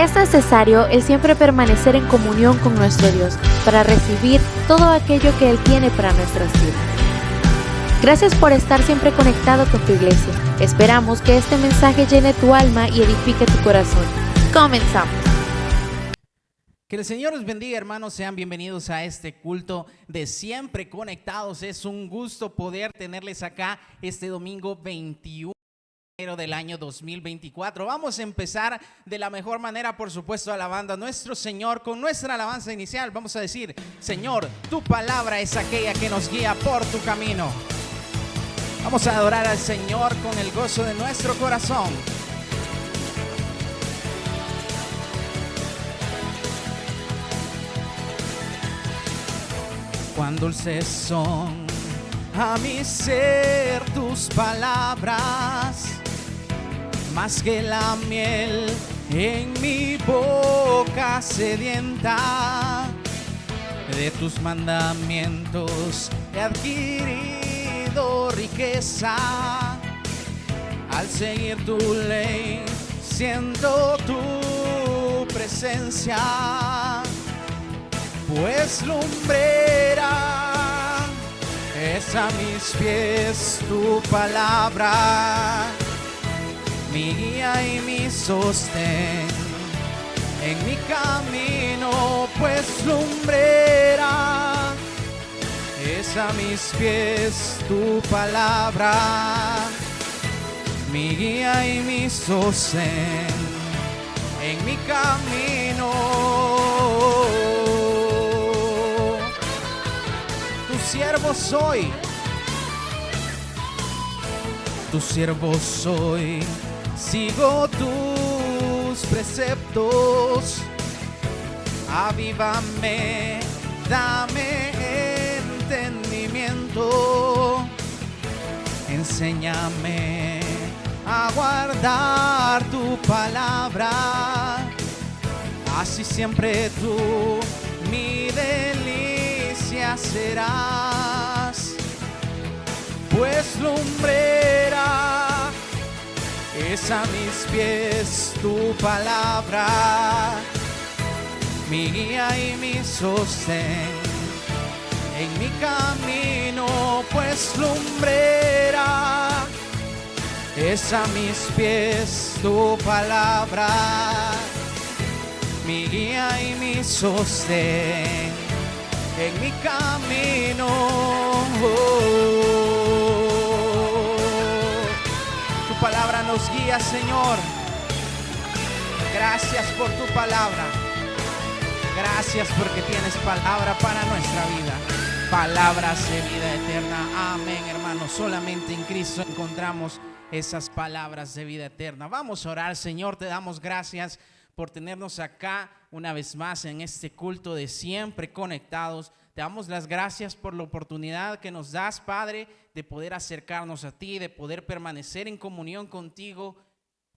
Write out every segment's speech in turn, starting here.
Es necesario el siempre permanecer en comunión con nuestro Dios para recibir todo aquello que Él tiene para nuestras vidas. Gracias por estar siempre conectado con tu iglesia. Esperamos que este mensaje llene tu alma y edifique tu corazón. Comenzamos. Que el Señor los bendiga, hermanos. Sean bienvenidos a este culto de Siempre Conectados. Es un gusto poder tenerles acá este domingo 21 del año 2024. Vamos a empezar de la mejor manera, por supuesto, alabando a nuestro Señor con nuestra alabanza inicial. Vamos a decir: Señor, tu palabra es aquella que nos guía por tu camino. Vamos a adorar al Señor con el gozo de nuestro corazón. Cuán dulces son a mi ser tus palabras, más que la miel en mi boca sedienta. De tus mandamientos he adquirido riqueza, al seguir tu ley siento tu presencia. Pues lumbrera es a mis pies tu palabra, mi guía y mi sostén en mi camino. Pues lumbrera es a mis pies tu palabra, mi guía y mi sostén en mi camino. Siervo soy, tu siervo soy, sigo tus preceptos. Avívame, dame entendimiento, enséñame a guardar tu palabra, así siempre tú mi delicia serás. Pues lumbrera es a mis pies tu palabra, mi guía y mi sostén en mi camino. Pues lumbrera es a mis pies tu palabra, mi guía y mi sostén en mi camino. Tu palabra nos guía, Señor. Gracias por tu palabra. Gracias porque tienes palabra para nuestra vida. Palabras de vida eterna. Amén, hermanos. Solamente en Cristo encontramos esas palabras de vida eterna. Vamos a orar. Señor, te damos gracias por tenernos acá una vez más en este culto de Siempre Conectados. Te damos las gracias por la oportunidad que nos das, Padre, de poder acercarnos a ti, de poder permanecer en comunión contigo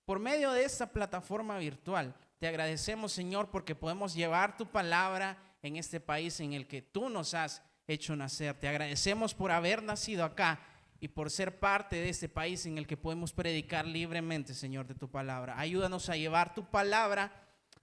por medio de esta plataforma virtual. Te agradecemos, Señor, porque podemos llevar tu palabra en este país en el que tú nos has hecho nacer. Te agradecemos por haber nacido acá y por ser parte de este país en el que podemos predicar libremente, Señor, de tu palabra. Ayúdanos a llevar tu palabra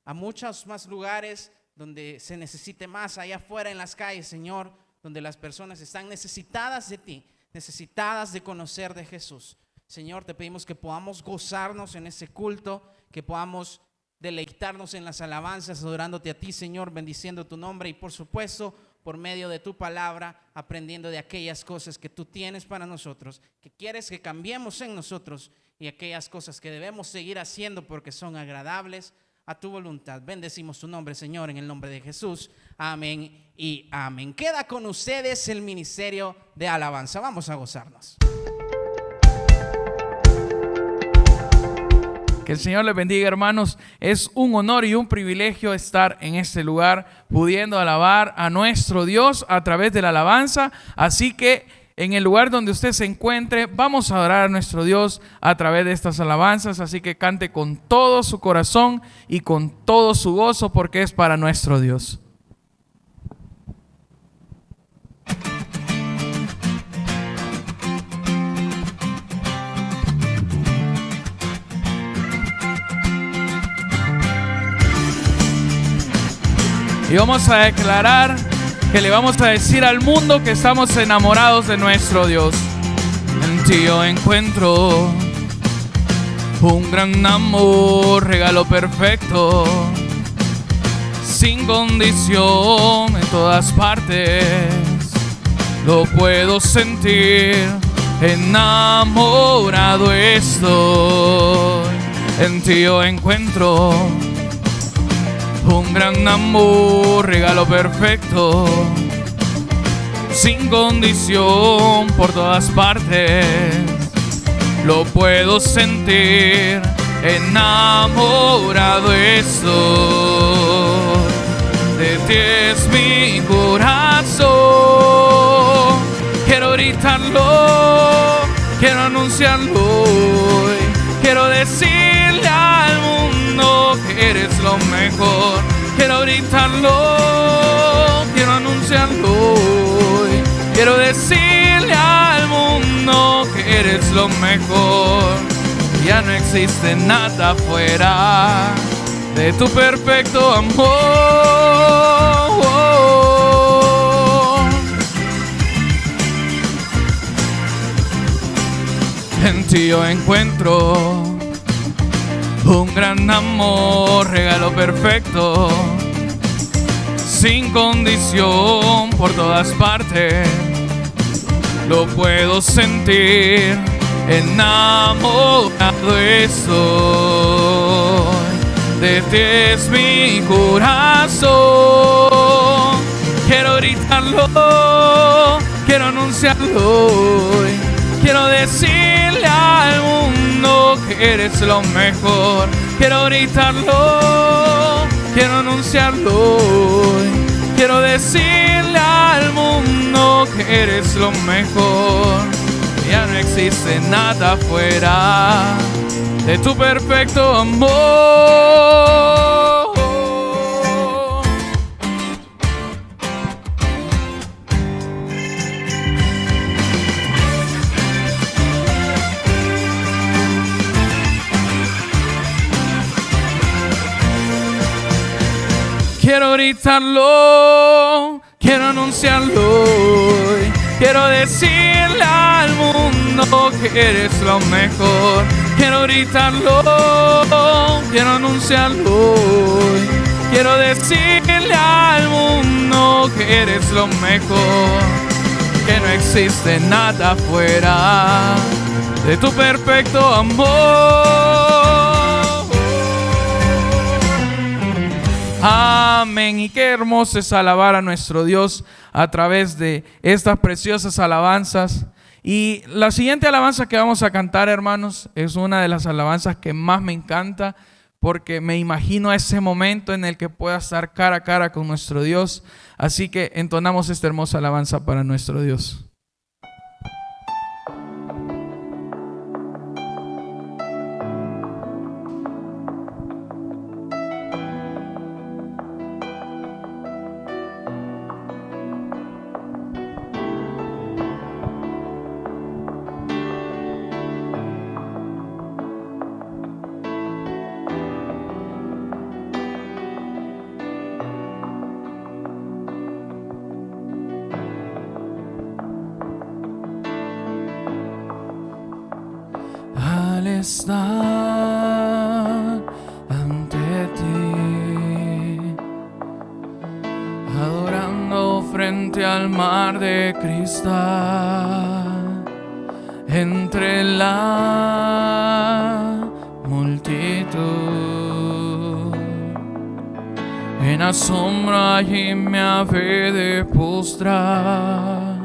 a muchos más lugares donde se necesite más, allá afuera en las calles, Señor, donde las personas están necesitadas de ti, necesitadas de conocer de Jesús. Señor, te pedimos que podamos gozarnos en ese culto, que podamos deleitarnos en las alabanzas, adorándote a ti, Señor, bendiciendo tu nombre y, por supuesto, por medio de tu palabra, aprendiendo de aquellas cosas que tú tienes para nosotros, que quieres que cambiemos en nosotros, y aquellas cosas que debemos seguir haciendo porque son agradables a tu voluntad. Bendecimos tu nombre, Señor, en el nombre de Jesús. Amén y amén. Queda con ustedes el ministerio de alabanza. Vamos a gozarnos. Que el Señor les bendiga, hermanos. Es un honor y un privilegio estar en este lugar, pudiendo alabar a nuestro Dios a través de la alabanza. Así que en el lugar donde usted se encuentre, vamos a adorar a nuestro Dios a través de estas alabanzas. Así que cante con todo su corazón y con todo su gozo, porque es para nuestro Dios. y vamos a declarar que le vamos a decir al mundo que estamos enamorados de nuestro Dios. En ti yo encuentro un gran amor, regalo perfecto, sin condición, en todas partes lo puedo sentir, enamorado estoy. En ti yo encuentro un gran amor, regalo perfecto, sin condición, por todas partes lo puedo sentir, enamorado estoy. De ti es mi corazón, quiero gritarlo, quiero anunciarlo hoy, quiero decirle al mundo que eres lo mejor. Quiero gritarlo, quiero anunciarlo hoy, quiero decirle al mundo que eres lo mejor. Ya no existe nada fuera de tu perfecto amor. En ti yo encuentro un gran amor, regalo perfecto, sin condición, por todas partes lo puedo sentir, enamorado estoy. De ti es mi corazón, quiero gritarlo, quiero anunciarlo hoy, quiero decirle al mundo que eres lo mejor. Quiero gritarlo, quiero anunciarlo hoy, quiero decirle al mundo que eres lo mejor. Ya no existe nada fuera de tu perfecto amor. Quiero gritarlo, quiero anunciarlo hoy, quiero decirle al mundo que eres lo mejor. Quiero gritarlo, quiero anunciarlo hoy, quiero decirle al mundo que eres lo mejor. Que no existe nada fuera de tu perfecto amor. Amén. Y qué hermoso es alabar a nuestro Dios a través de estas preciosas alabanzas. Y la siguiente alabanza que vamos a cantar, hermanos, es una de las alabanzas que más me encanta, porque me imagino ese momento en el que pueda estar cara a cara con nuestro Dios. Así que entonamos esta hermosa alabanza para nuestro Dios. Al estar ante ti, adorando frente al mar de cristal, entre la multitud, en asombro allí me habé de postrar,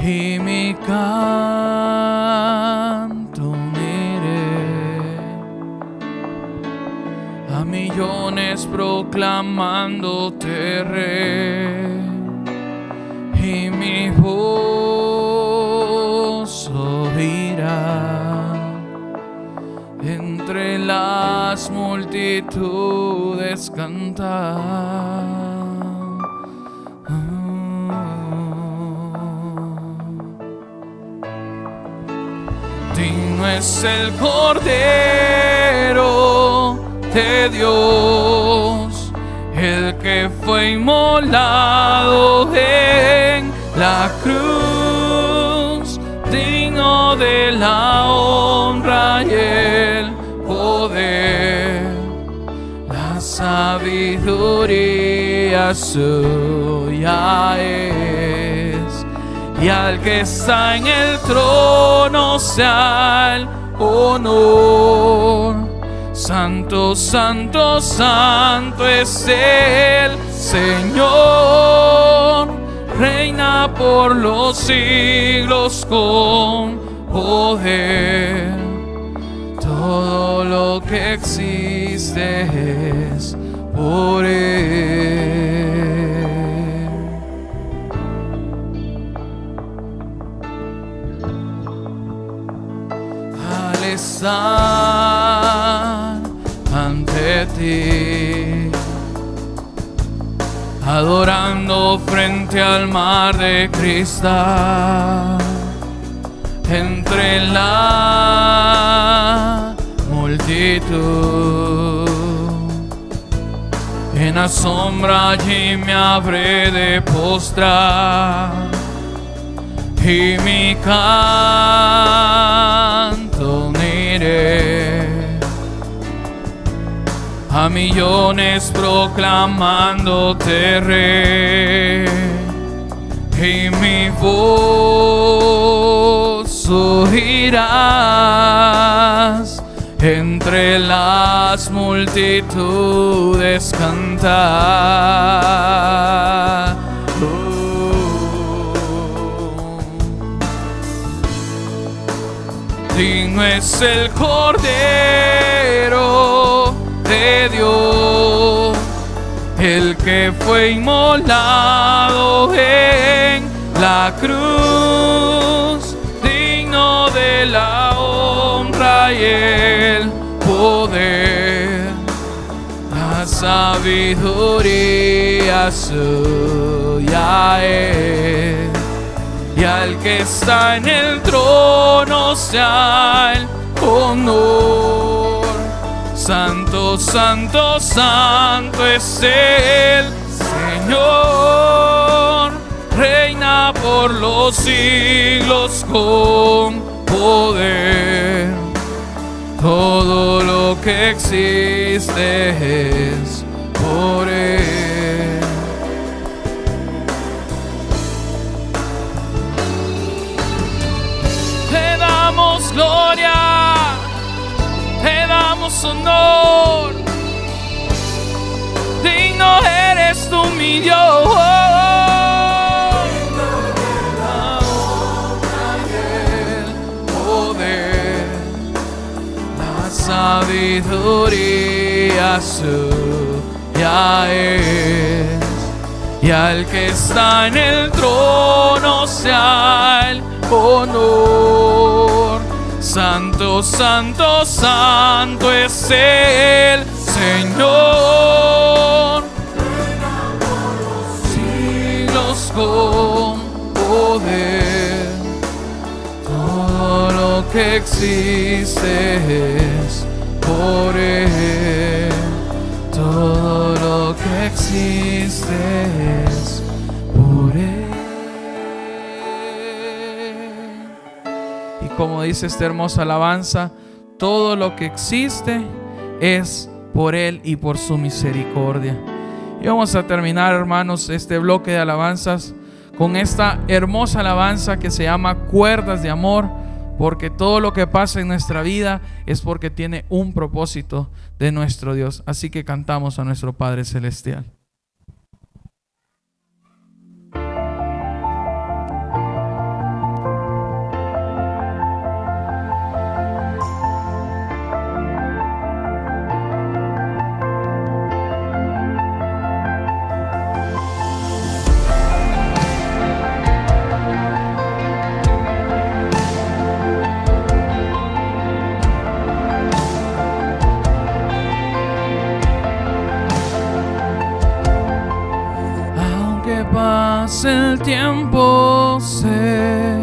y mi canto miré a millones proclamándote Rey, y mi voz oirá entre las multitudes cantar. Digno es el Cordero de Dios, el que que fue inmolado en la cruz, digno de la honra y el poder, la sabiduría suya es, y al que está en el trono sea el honor. Santo, santo, santo es el Señor, reina por los siglos con poder. Todo lo que existe es por Él. Al estar ante ti, adorando frente al mar de cristal, entre la multitud, en la sombra allí me habré de postrar, y mi canto uniré a millones proclamándote Rey, y mi voz oirás entre las multitudes cantar. Digno es el Cordero de Dios, el que fue inmolado en la cruz, digno de la honra y el poder, la sabiduría suya es, y al que está en el trono sea el honor. Santo, santo, santo es el Señor, reina por los siglos con poder. Todo lo que existe es por Él. Te damos gloria, te damos honor, digno eres tú, mi Dios. La honra y el poder, la sabiduría suya es, y al que está en el trono sea el honor. Santo, santo, santo es el Señor, por los siglos con poder. Todo lo que existe es por Él. Todo lo que existe es por Él. Y como dice esta hermosa alabanza, todo lo que existe es por Él y por su misericordia. Y vamos a terminar, hermanos, este bloque de alabanzas con esta hermosa alabanza que se llama Cuerdas de Amor, porque todo lo que pasa en nuestra vida es porque tiene un propósito de nuestro Dios. Así que cantamos a nuestro Padre Celestial. Pase el tiempo, sé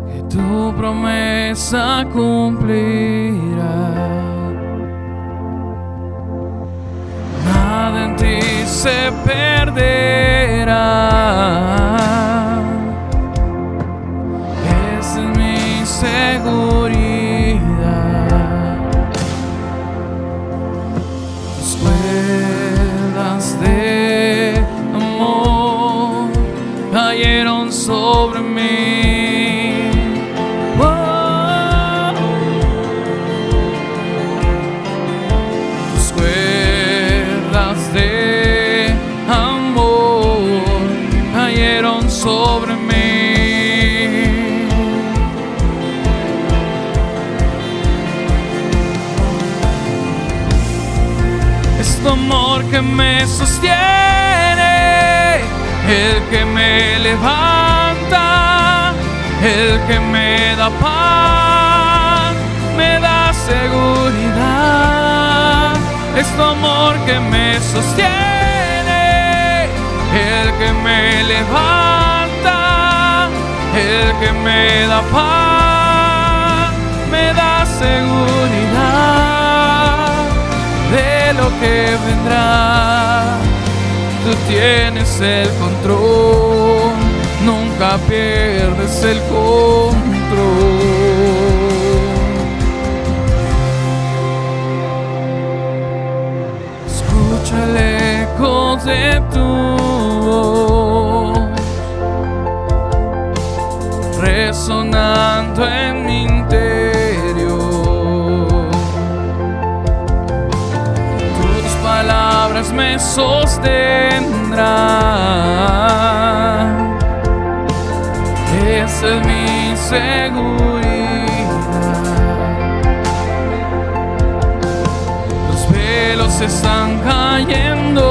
que tu promesa cumplirá. se perderá. Esa es mi seguridad. Tus cuerdas de amor cayeron sobre mí. De amor cayeron sobre mí. Es tu amor que me sostiene, el que me levanta, el que me da paz, me da seguridad. Es tu amor que me sostiene, el que me levanta, el que me da paz, me da seguridad de lo que vendrá. Tú tienes el control, nunca pierdes el control. El eco de tu voz resonando en mi interior. Tus palabras me sostendrán. Esa es mi seguridad. Los velos se están cayendo,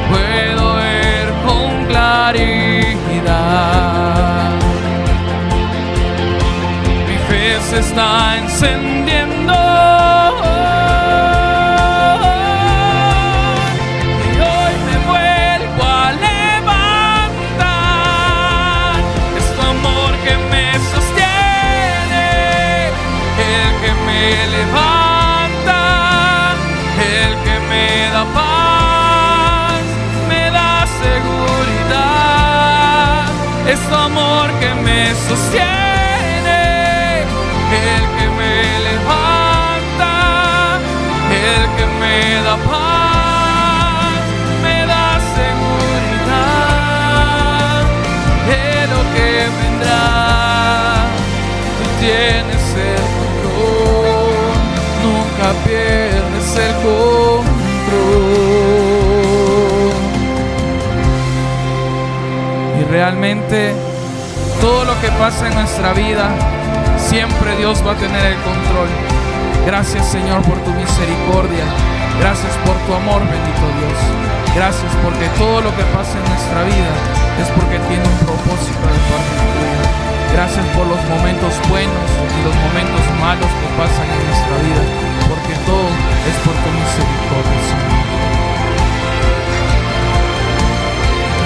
puedo ver con claridad. Mi fe se está encendiendo y hoy me vuelvo a levantar. Es tu amor que me sostiene, el que me levanta, el que me da paz, me da seguridad. Es tu amor que me sostiene, el que me levanta, el que me da paz, me da seguridad de lo que vendrá. Tú tienes el control, nunca pierdes el control. Y realmente todo lo que pasa en nuestra vida, siempre Dios va a tener el control. Gracias, Señor, por tu misericordia. Gracias por tu amor, bendito Dios. Gracias porque todo lo que pasa en nuestra vida es porque tiene un propósito de parte tuya. Gracias por los momentos buenos y los momentos malos que pasan en nuestra vida, porque todo es por tu misericordia, Señor.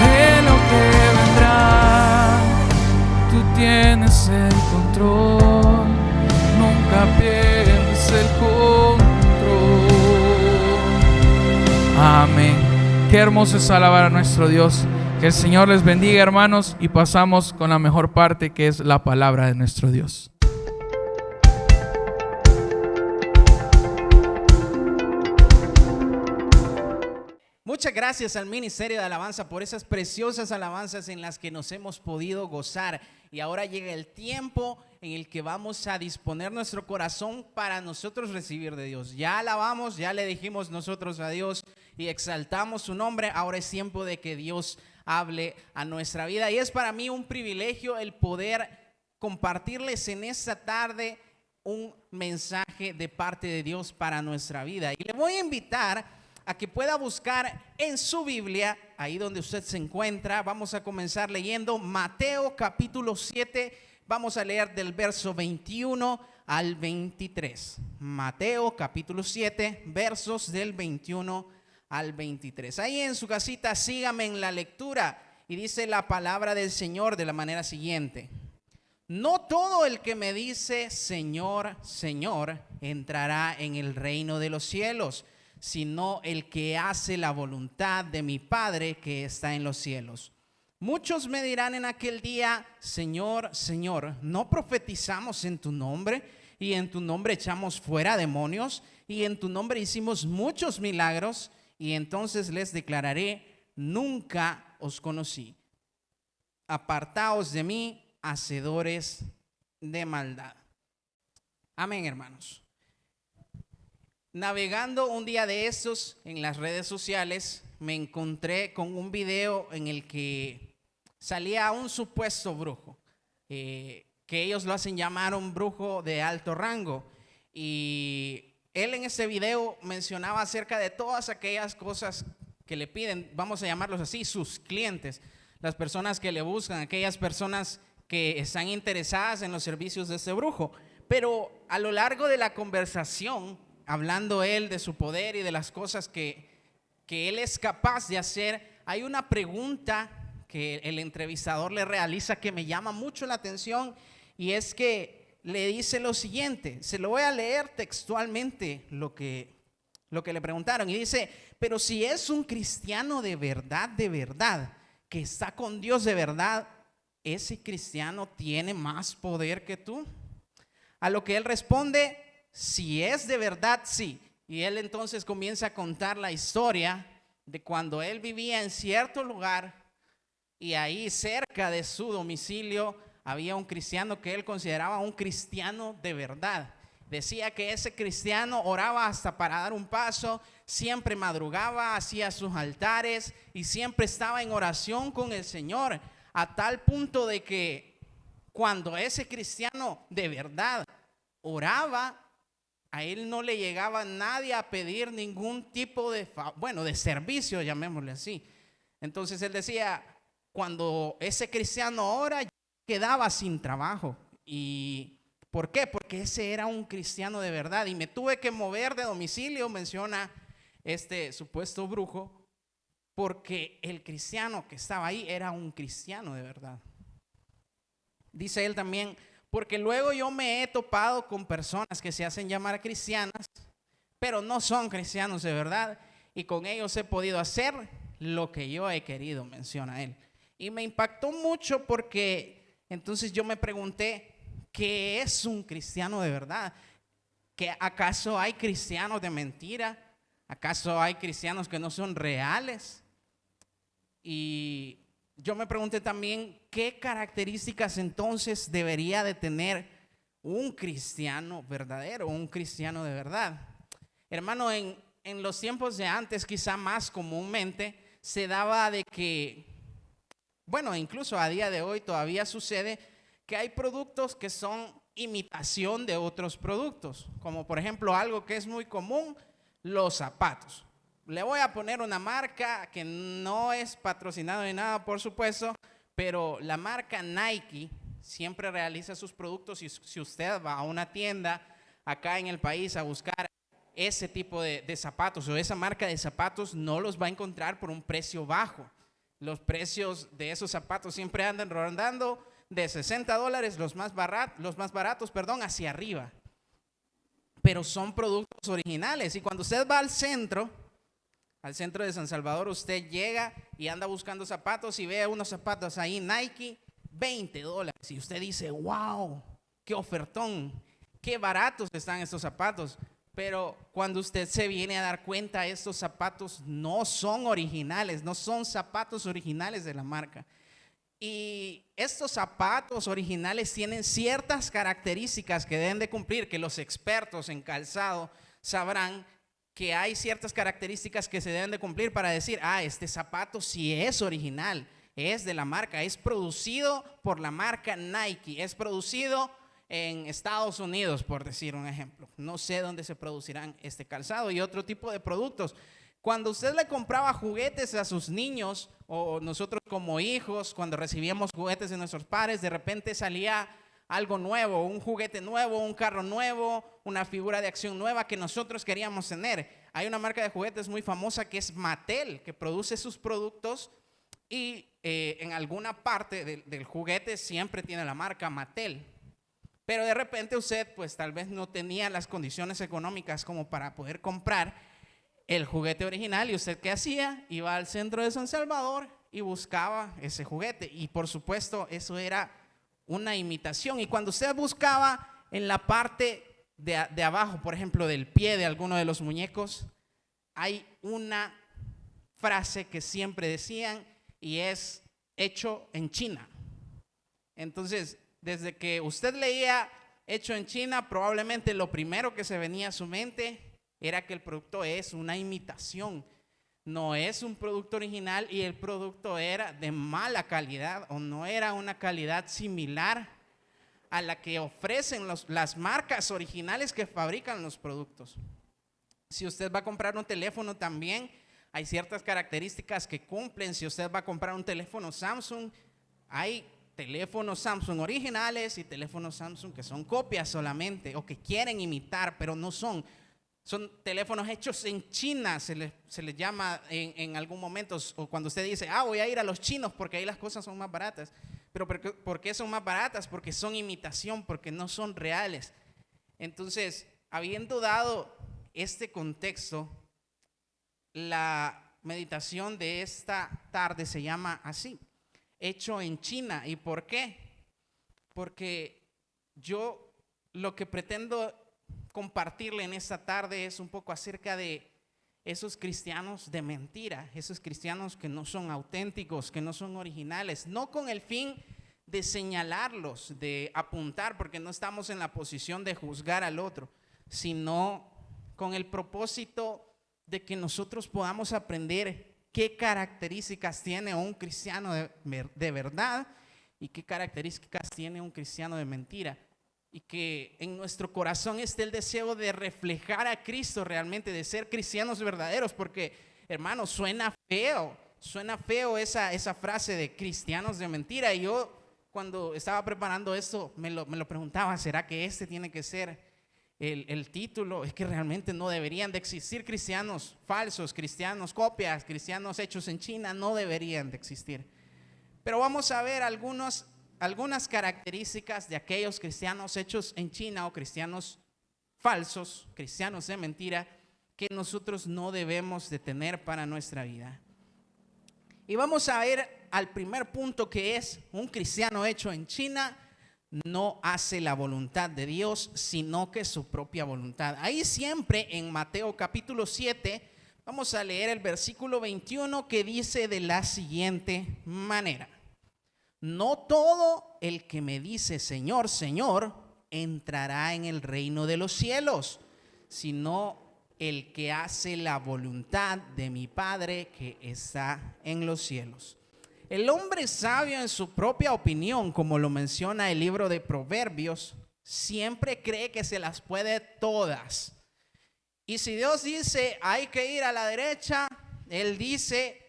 De lo que vendrá, tú tienes el control, nunca pierdes el control. Amén. Qué hermoso es alabar a nuestro Dios. Que el Señor les bendiga, hermanos, y pasamos con la mejor parte, que es la palabra de nuestro Dios. Muchas gracias al Ministerio de Alabanza por esas preciosas alabanzas en las que nos hemos podido gozar. Y ahora llega el tiempo en el que vamos a disponer nuestro corazón para nosotros recibir de Dios. Ya alabamos, ya le dijimos nosotros a Dios y exaltamos su nombre. Ahora es tiempo de que Dios hable a nuestra vida. Y es para mí un privilegio el poder compartirles en esta tarde un mensaje de parte de Dios para nuestra vida. Y le voy a invitar a que pueda buscar en su Biblia, ahí donde usted se encuentra. Vamos a comenzar leyendo Mateo capítulo 7. Vamos a leer del verso 21 al 23. Mateo capítulo 7, versos del 21 al 23. Ahí en su casita sígame en la lectura. Y dice la palabra del Señor de la manera siguiente: no todo el que me dice Señor, Señor entrará en el reino de los cielos, sino el que hace la voluntad de mi Padre que está en los cielos. Muchos me dirán en aquel día: Señor, Señor, ¿no profetizamos en tu nombre? Y en tu nombre echamos fuera demonios, y en tu nombre hicimos muchos milagros. Y entonces les declararé: nunca os conocí. Apartaos de mí, hacedores de maldad. Amén, hermanos. Navegando un día de estos en las redes sociales, me encontré con un video en el que salía un supuesto brujo, que ellos lo hacen llamar un brujo de alto rango. Y él en ese video mencionaba acerca de todas aquellas cosas que le piden, vamos a llamarlos así, sus clientes, las personas que le buscan, aquellas personas que están interesadas en los servicios de ese brujo. Pero a lo largo de la conversación, hablando él de su poder y de las cosas que él es capaz de hacer, hay una pregunta que el entrevistador le realiza que me llama mucho la atención, y es que le dice lo siguiente. Se lo voy a leer textualmente lo que le preguntaron, y dice: pero si es un cristiano de verdad, que está con Dios de verdad, ¿ese cristiano tiene más poder que tú? A lo que él responde: si es de verdad, sí. Y él entonces comienza a contar la historia de cuando él vivía en cierto lugar, y ahí cerca de su domicilio había un cristiano que él consideraba un cristiano de verdad. Decía que ese cristiano oraba hasta para dar un paso, siempre madrugaba, hacía sus altares y siempre estaba en oración con el Señor, a tal punto de que cuando ese cristiano de verdad oraba, a él no le llegaba nadie a pedir ningún tipo de servicio, llamémosle así. Entonces él decía: cuando ese cristiano ora, quedaba sin trabajo. ¿Y por qué? Porque ese era un cristiano de verdad. Y me tuve que mover de domicilio, menciona este supuesto brujo, porque el cristiano que estaba ahí era un cristiano de verdad. Dice él también: porque luego yo me he topado con personas que se hacen llamar cristianas, pero no son cristianos de verdad, y con ellos he podido hacer lo que yo he querido, menciona él. Y me impactó mucho, porque entonces yo me pregunté: ¿qué es un cristiano de verdad? ¿Que acaso hay cristianos de mentira? ¿Acaso hay cristianos que no son reales? Y yo me pregunté también: ¿qué características entonces debería de tener un cristiano verdadero, un cristiano de verdad? Hermano, en los tiempos de antes, quizá más comúnmente, se daba de que, incluso a día de hoy todavía sucede, que hay productos que son imitación de otros productos, como por ejemplo algo que es muy común, los zapatos. Le voy a poner una marca que no es patrocinado ni nada, por supuesto, pero la marca Nike siempre realiza sus productos, y si usted va a una tienda acá en el país a buscar ese tipo de zapatos o esa marca de zapatos, no los va a encontrar por un precio bajo. Los precios de esos zapatos siempre andan rondando de $60, los más baratos, hacia arriba. Pero son productos originales. Y cuando usted va al centro de San Salvador, usted llega y anda buscando zapatos y ve unos zapatos ahí Nike, $20. Y usted dice: wow, qué ofertón, qué baratos están estos zapatos. Pero cuando usted se viene a dar cuenta, estos zapatos no son originales, no son zapatos originales de la marca. Y estos zapatos originales tienen ciertas características que deben de cumplir, que los expertos en calzado sabrán que hay ciertas características que se deben de cumplir para decir: este zapato sí es original, es de la marca, es producido por la marca Nike, es producido en Estados Unidos, por decir un ejemplo. No sé dónde se producirán este calzado y otro tipo de productos. Cuando usted le compraba juguetes a sus niños, o nosotros como hijos, cuando recibíamos juguetes de nuestros padres, de repente salía algo nuevo, un juguete nuevo, un carro nuevo, una figura de acción nueva que nosotros queríamos tener. Hay una marca de juguetes muy famosa que es Mattel, que produce sus productos, y en alguna parte del juguete siempre tiene la marca Mattel. Pero de repente usted pues tal vez no tenía las condiciones económicas como para poder comprar el juguete original. ¿Y usted qué hacía? Iba al centro de San Salvador y buscaba ese juguete. Y por supuesto eso era una imitación. Y cuando usted buscaba en la parte de abajo, por ejemplo, del pie de alguno de los muñecos, hay una frase que siempre decían y es hecho en China. Entonces, desde que usted leía hecho en China, probablemente lo primero que se venía a su mente era que el producto es una imitación, no es un producto original, y el producto era de mala calidad o no era una calidad similar a la que ofrecen las marcas originales que fabrican los productos. Si usted va a comprar un teléfono también, hay ciertas características que cumplen. Si usted va a comprar un teléfono Samsung, hay teléfonos Samsung originales y teléfonos Samsung que son copias solamente o que quieren imitar, pero no son. Son teléfonos hechos en China, se les llama en algún momento, o cuando usted dice, voy a ir a los chinos porque ahí las cosas son más baratas. Pero ¿por qué son más baratas? Porque son imitación, porque no son reales. Entonces, habiendo dado este contexto, la meditación de esta tarde se llama así: hecho en China. ¿Y por qué? Porque yo lo que pretendo compartirle en esta tarde es un poco acerca de esos cristianos de mentira, esos cristianos que no son auténticos, que no son originales, no con el fin de señalarlos, de apuntar, porque no estamos en la posición de juzgar al otro, sino con el propósito de que nosotros podamos aprender qué características tiene un cristiano de verdad y qué características tiene un cristiano de mentira. Y que en nuestro corazón esté el deseo de reflejar a Cristo realmente, de ser cristianos verdaderos. Porque, hermano, suena feo esa frase de cristianos de mentira. Y yo, cuando estaba preparando esto, me lo preguntaba: ¿será que este tiene que ser el título? Es que realmente no deberían de existir cristianos falsos, cristianos copias, cristianos hechos en China. No deberían de existir. Pero vamos a ver algunas características de aquellos cristianos hechos en China o cristianos falsos, cristianos de mentira, que nosotros no debemos de tener para nuestra vida. Y vamos a ver al primer punto, que es: un cristiano hecho en China no hace la voluntad de Dios, sino que su propia voluntad. Ahí siempre en Mateo capítulo 7 vamos a leer el versículo 21, que dice de la siguiente manera: no todo el que me dice Señor, Señor, entrará en el reino de los cielos, sino el que hace la voluntad de mi Padre que está en los cielos. El hombre sabio en su propia opinión, como lo menciona el libro de Proverbios, siempre cree que se las puede todas. Y si Dios dice hay que ir a la derecha, Él dice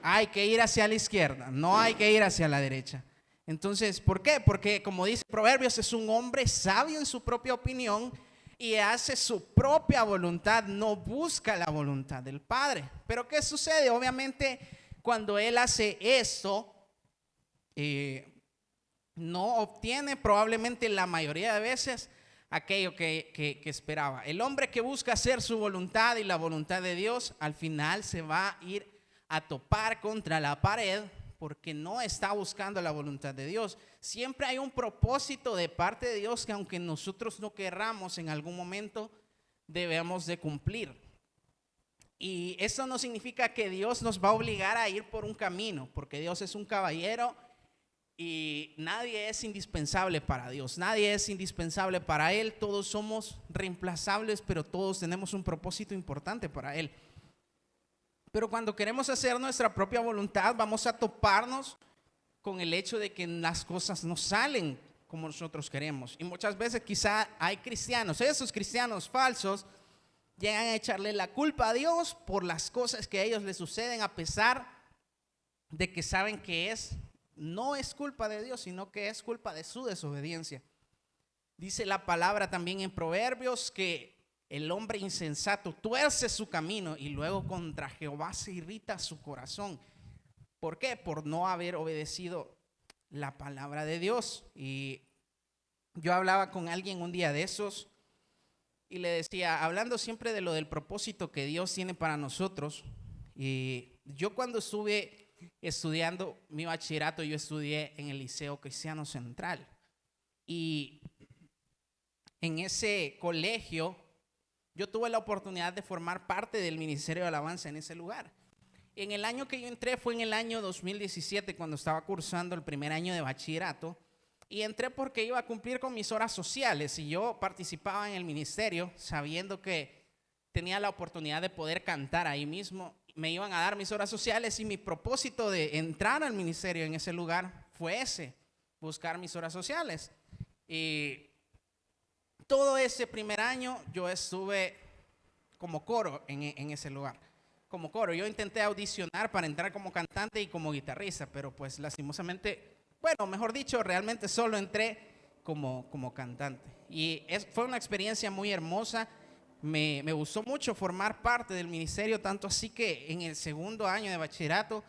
hay que ir hacia la izquierda, no hay que ir hacia la derecha. Entonces, ¿por qué? Porque, como dice Proverbios, es un hombre sabio en su propia opinión y hace su propia voluntad, no busca la voluntad del Padre. Pero ¿qué sucede? Obviamente, cuando él hace esto, no obtiene probablemente la mayoría de veces aquello que esperaba. El hombre que busca hacer su voluntad y la voluntad de Dios, al final se va a ir a topar contra la pared, porque no está buscando la voluntad de Dios. Siempre hay un propósito de parte de Dios que, aunque nosotros no querramos, en algún momento debemos de cumplir. Y eso no significa que Dios nos va a obligar a ir por un camino, porque Dios es un caballero y nadie es indispensable para Dios, nadie es indispensable para Él. Todos somos reemplazables, pero todos tenemos un propósito importante para Él. Pero cuando queremos hacer nuestra propia voluntad, vamos a toparnos con el hecho de que las cosas no salen como nosotros queremos. Y muchas veces quizá hay cristianos, esos cristianos falsos, llegan a echarle la culpa a Dios por las cosas que a ellos les suceden, a pesar de que saben que no es culpa de Dios, sino que es culpa de su desobediencia. Dice la palabra también en Proverbios que el hombre insensato tuerce su camino y luego contra Jehová se irrita su corazón. ¿Por qué? Por no haber obedecido la palabra de Dios. Y Yo hablaba con alguien un día de esos y le decía, hablando siempre de lo del propósito que Dios tiene para nosotros, y yo cuando estuve estudiando mi bachillerato, yo estudié en el Liceo Cristiano Central, y en ese colegio yo tuve la oportunidad de formar parte del Ministerio de Alabanza en ese lugar. En el año que yo entré fue en el año 2017, cuando estaba cursando el primer año de bachillerato, y entré porque iba a cumplir con mis horas sociales, y yo participaba en el ministerio sabiendo que tenía la oportunidad de poder cantar ahí mismo. Me iban a dar mis horas sociales, y mi propósito de entrar al ministerio en ese lugar fue ese, buscar mis horas sociales. Y todo ese primer año yo estuve como coro en ese lugar. Como coro, yo intenté audicionar para entrar como cantante y como guitarrista, pero pues lastimosamente, bueno, mejor dicho, realmente solo entré como cantante. Y fue una experiencia muy hermosa. Me gustó mucho formar parte del ministerio, tanto así que en el segundo año de bachillerato,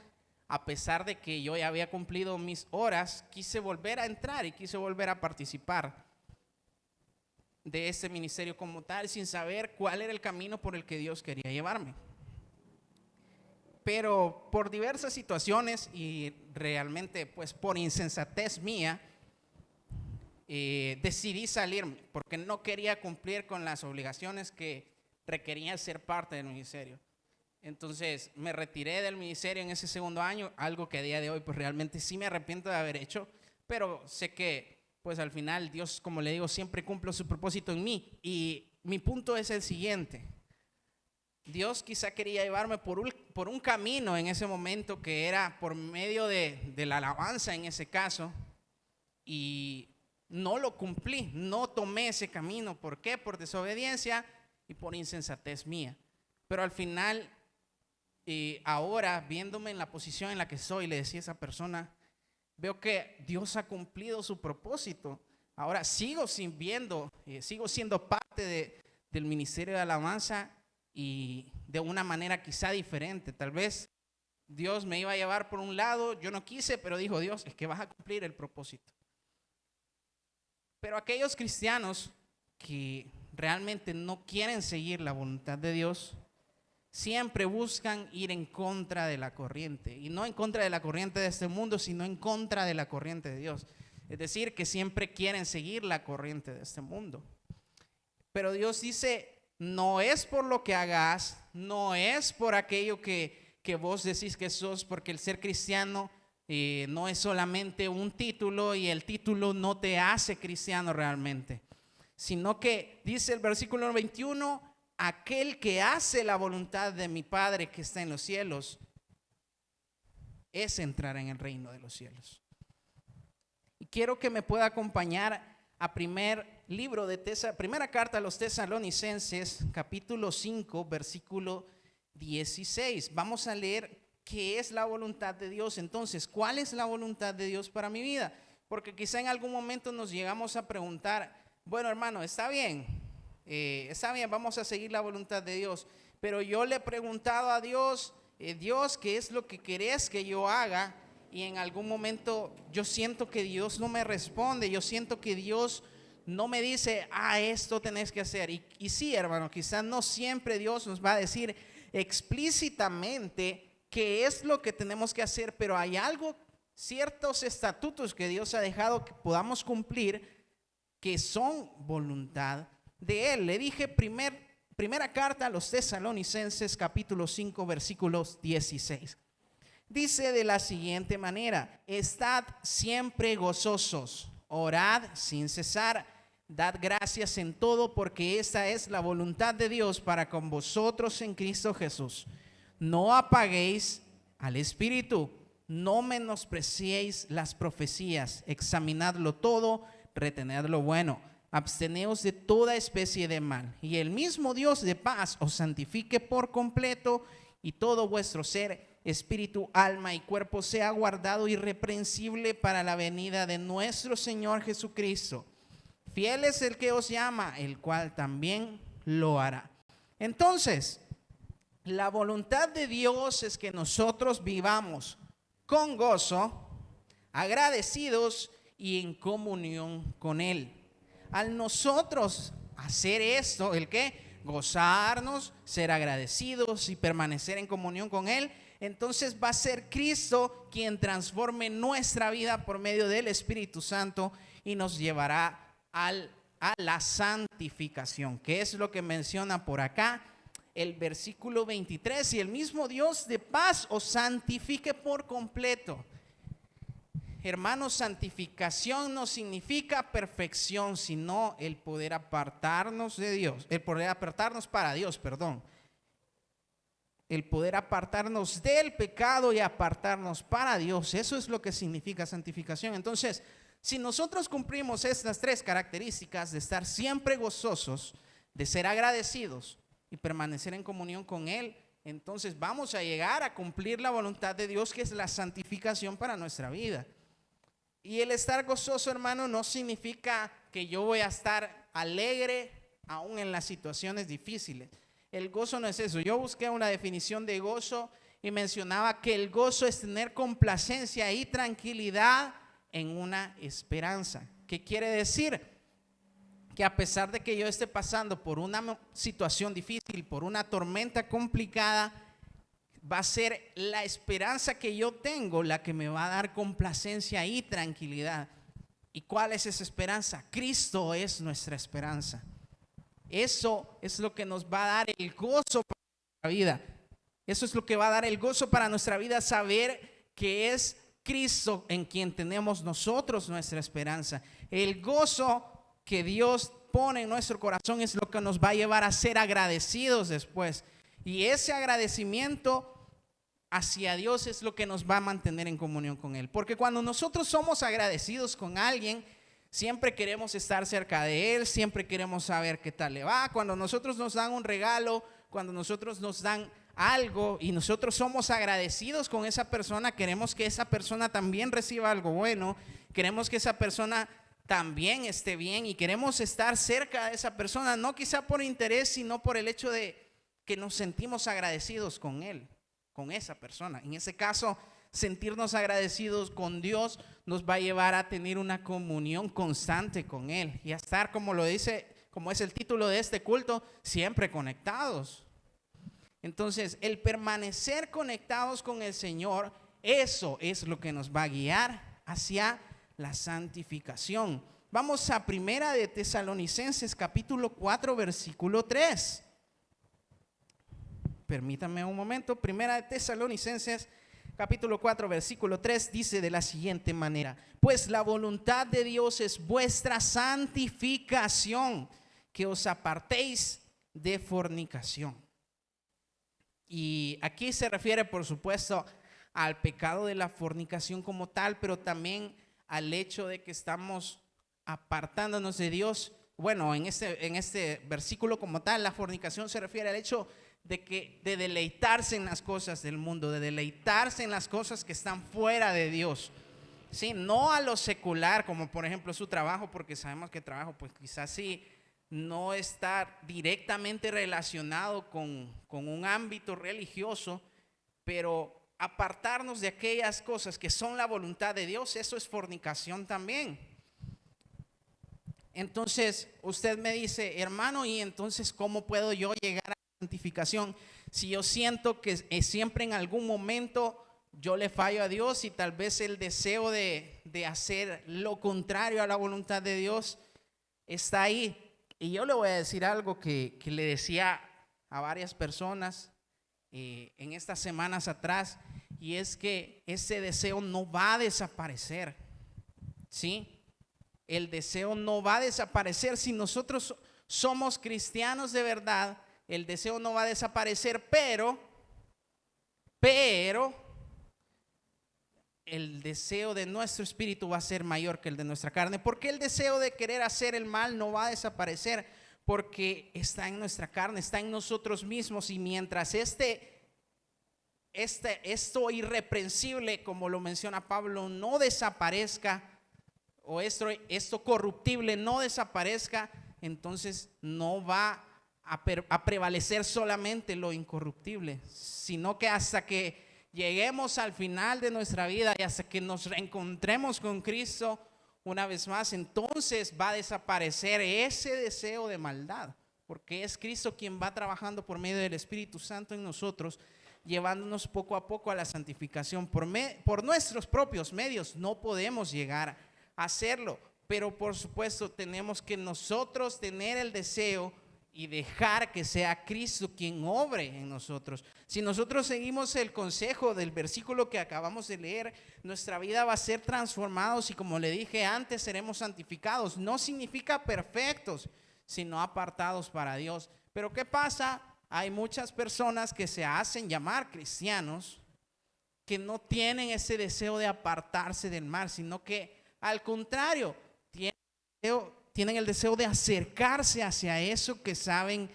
a pesar de que yo ya había cumplido mis horas, quise volver a entrar y quise volver a participar de ese ministerio como tal, sin saber cuál era el camino por el que Dios quería llevarme. Pero por diversas situaciones y realmente pues por insensatez mía, decidí salirme porque no quería cumplir con las obligaciones que requería ser parte del ministerio. Entonces me retiré del ministerio en ese segundo año, algo que a día de hoy pues realmente sí me arrepiento de haber hecho, pero sé que pues al final Dios, como le digo, siempre cumple su propósito en mí. Y mi punto es el siguiente: Dios quizá quería llevarme por un camino en ese momento que era por medio de la alabanza en ese caso, y no lo cumplí, no tomé ese camino. ¿Por qué? Por desobediencia y por insensatez mía. Pero al final, ahora viéndome en la posición en la que soy, le decía a esa persona, veo que Dios ha cumplido su propósito. Ahora sigo siendo parte del ministerio de alabanza, y de una manera quizá diferente. Tal vez Dios me iba a llevar por un lado, yo no quise, pero dijo Dios, es que vas a cumplir el propósito. Pero aquellos cristianos que realmente no quieren seguir la voluntad de Dios, siempre buscan ir en contra de la corriente, y no en contra de la corriente de este mundo, sino en contra de la corriente de Dios. Es decir, que siempre quieren seguir la corriente de este mundo. Pero Dios dice, no es por lo que hagas, no es por aquello que vos decís que sos, porque el ser cristiano no es solamente un título, y el título no te hace cristiano realmente, sino que dice el versículo 21, aquel que hace la voluntad de mi Padre que está en los cielos, es entrar en el reino de los cielos. Y quiero que me pueda acompañar a primera carta a los Tesalonicenses, capítulo 5, versículo 16. Vamos a leer qué es la voluntad de Dios. Entonces, ¿cuál es la voluntad de Dios para mi vida? Porque quizá en algún momento nos llegamos a preguntar, bueno, hermano, está bien, vamos a seguir la voluntad de Dios, pero yo le he preguntado a Dios, Dios, ¿qué es lo que querés que yo haga? Y en algún momento yo siento que Dios no me responde, yo siento que Dios no me dice, esto tenés que hacer. Y sí, hermano, quizás no siempre Dios nos va a decir explícitamente qué es lo que tenemos que hacer, pero hay ciertos estatutos que Dios ha dejado que podamos cumplir, que son voluntad de Él. Le dije primera carta a los Tesalonicenses, capítulo 5, versículos 16. Dice de la siguiente manera: estad siempre gozosos, orad sin cesar, dad gracias en todo, porque esta es la voluntad de Dios para con vosotros en Cristo Jesús. No apaguéis al Espíritu, no menospreciéis las profecías, examinadlo todo, retened lo bueno, absteneos de toda especie de mal, y el mismo Dios de paz os santifique por completo, y todo vuestro ser, espíritu, alma y cuerpo sea guardado irreprensible para la venida de nuestro Señor Jesucristo. Fiel es el que os llama, el cual también lo hará. Entonces, la voluntad de Dios es que nosotros vivamos con gozo, agradecidos y en comunión con Él. al nosotros hacer esto, ¿el qué? Gozarnos, ser agradecidos y permanecer en comunión con Él, entonces va a ser Cristo quien transforme nuestra vida por medio del Espíritu Santo y nos llevará a la santificación, que es lo que menciona por acá el versículo 23. Y el mismo Dios de paz os santifique por completo. Hermanos, santificación no significa perfección, sino el poder apartarnos de Dios, el poder apartarnos para Dios, perdón. El poder apartarnos del pecado y apartarnos para Dios. Eso es lo que significa santificación. Entonces, si nosotros cumplimos estas tres características de estar siempre gozosos, de ser agradecidos y permanecer en comunión con Él, entonces vamos a llegar a cumplir la voluntad de Dios, que es la santificación para nuestra vida. Y el estar gozoso, hermano, no significa que yo voy a estar alegre aún en las situaciones difíciles. El gozo no es eso. Yo busqué una definición de gozo y mencionaba que el gozo es tener complacencia y tranquilidad en una esperanza. ¿Qué quiere decir? Que a pesar de que yo esté pasando por una situación difícil, por una tormenta complicada, va a ser la esperanza que yo tengo la que me va a dar complacencia y tranquilidad. ¿Y cuál es esa esperanza? Cristo es nuestra esperanza. Eso es lo que nos va a dar el gozo para nuestra vida. Eso es lo que va a dar el gozo para nuestra vida, saber que es Cristo en quien tenemos nosotros nuestra esperanza. El gozo que Dios pone en nuestro corazón es lo que nos va a llevar a ser agradecidos después. Y ese agradecimiento hacia Dios es lo que nos va a mantener en comunión con Él. Porque cuando nosotros somos agradecidos con alguien, siempre queremos estar cerca de Él, siempre queremos saber qué tal le va. Cuando nosotros nos dan un regalo, cuando nosotros nos dan algo y nosotros somos agradecidos con esa persona, queremos que esa persona también reciba algo bueno, queremos que esa persona también esté bien y queremos estar cerca de esa persona, no quizá por interés, sino por el hecho de que nos sentimos agradecidos con él, con esa persona. En ese caso, sentirnos agradecidos con Dios nos va a llevar a tener una comunión constante con Él y a estar, como lo dice, como es el título de este culto, siempre conectados. Entonces, el permanecer conectados con el Señor, eso es lo que nos va a guiar hacia la santificación. Vamos a Primera de Tesalonicenses capítulo 4 versículo 3. Permítanme un momento. Primera de Tesalonicenses capítulo 4 versículo 3 dice de la siguiente manera: pues la voluntad de Dios es vuestra santificación, que os apartéis de fornicación. Y aquí se refiere, por supuesto, al pecado de la fornicación como tal, pero también al hecho de que estamos apartándonos de Dios. Bueno, en este versículo como tal, la fornicación se refiere al hecho de deleitarse en las cosas del mundo, de deleitarse en las cosas que están fuera de Dios. Sí, no a lo secular, como por ejemplo su trabajo, porque sabemos que el trabajo pues quizás sí no está directamente relacionado con un ámbito religioso, pero apartarnos de aquellas cosas que son la voluntad de Dios, eso es fornicación también. Entonces usted me dice, hermano, ¿y entonces cómo puedo yo llegar a la santificación si yo siento que siempre en algún momento yo le fallo a Dios y tal vez el deseo de hacer lo contrario a la voluntad de Dios está ahí? Y yo le voy a decir algo que le decía a varias personas en estas semanas atrás, y es que ese deseo no va a desaparecer, ¿sí? El deseo no va a desaparecer. Si nosotros somos cristianos de verdad, el deseo no va a desaparecer, pero el deseo de nuestro espíritu va a ser mayor que el de nuestra carne, porque el deseo de querer hacer el mal no va a desaparecer, porque está en nuestra carne, está en nosotros mismos. Y mientras esto irreprensible, como lo menciona Pablo, no desaparezca, o esto corruptible no desaparezca, entonces no va a prevalecer solamente lo incorruptible, sino que hasta que lleguemos al final de nuestra vida y hasta que nos reencontremos con Cristo una vez más, entonces va a desaparecer ese deseo de maldad, porque es Cristo quien va trabajando por medio del Espíritu Santo en nosotros, llevándonos poco a poco a la santificación. Por nuestros propios medios no podemos llegar a hacerlo, pero por supuesto tenemos que nosotros tener el deseo y dejar que sea Cristo quien obre en nosotros. Si nosotros seguimos el consejo del versículo que acabamos de leer, nuestra vida va a ser transformada y, como le dije antes, seremos santificados. No significa perfectos, sino apartados para Dios. Pero ¿qué pasa? Hay muchas personas que se hacen llamar cristianos que no tienen ese deseo de apartarse del mal, sino que al contrario, tienen el deseo de acercarse hacia eso que saben